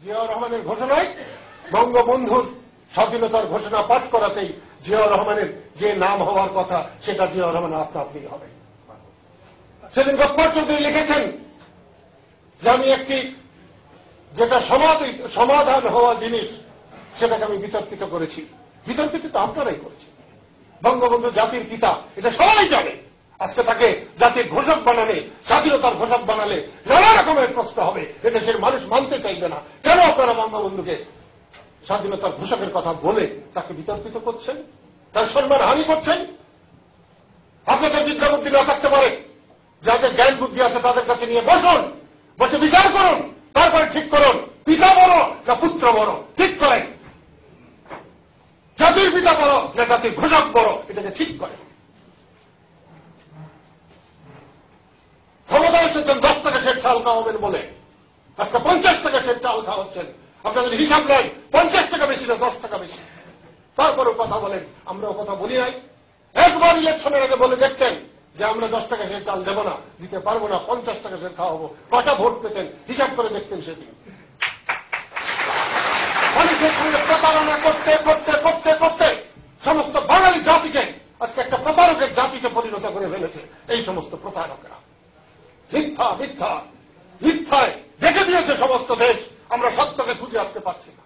জিয়াউর রহমানের ঘোষণায় বঙ্গবন্ধুর স্বাধীনতার ঘোষণা পাঠ করাতেই জিয়াউর রহমানের যে নাম হওয়ার কথা সেটা জিয়াউর রহমান আপনা আপনি হবে। সেদিন গফফর চৌধুরী লিখেছেন যে আমি একটি যেটা সমাধান হওয়া জিনিস সেটাকে আমি বিতর্কিত করেছি। বিতর্কিত তো আপনারাই করেছেন। বঙ্গবন্ধু জাতির পিতা, এটা সবাই জানে। আজকে তাকে জাতির ঘোষক বানালে, স্বাধীনতার ঘোষক বানালে নানা রকমের প্রশ্ন হবে। এদেশের মানুষ মানতে চাইবে না। কেন আপনারা বঙ্গবন্ধুকে স্বাধীনতার ঘোষকের কথা বলে তাকে বিতর্কিত করছেন, তার সম্মান হানি করছেন? আপনাদের বিদ্যা বুদ্ধি না থাকতে পারে, যাদের জ্ঞান বুদ্ধি আছে তাদের কাছে নিয়ে বসুন, বসে বিচার করুন, তারপরে ঠিক করুন পিতা বড় না পুত্র বড়, ঠিক করেন। জাতির পিতা বড় না জাতির ঘোষক বড়, এটাকে ঠিক করেন। ক্ষমতা এসেছেন 10 টাকা সের চাল খাওয়াবেন বলে, আজকে 50 টাকা সের চাল খাওয়াচ্ছেন। আপনাদের হিসাব নেই 50 টাকা বেশি না 10 টাকা বেশি। তারপরেও কথা বলেন। আমরাও কথা বলি নাই? একবার ইলেকশনের আগে বলে দেখতেন যে আমরা 10 টাকা সের চাল দেব না, দিতে পারবো না, 50 টাকা সের খাওয়াবো, কটা ভোট পেতেন হিসাব করে দেখতেন সেদিন। মানুষের সঙ্গে প্রতারণা করতে করতে করতে করতে সমস্ত বাঙালি জাতিকে আজকে একটা প্রতারকের জাতিকে পরিণত করে ফেলেছে এই সমস্ত প্রতারকরা। মিথ্যা মিথ্যা মিথ্যায় দেখে দিয়েছে সমস্ত দেশ। আমরা সত্যকে খুঁজে আসতে পারছি না।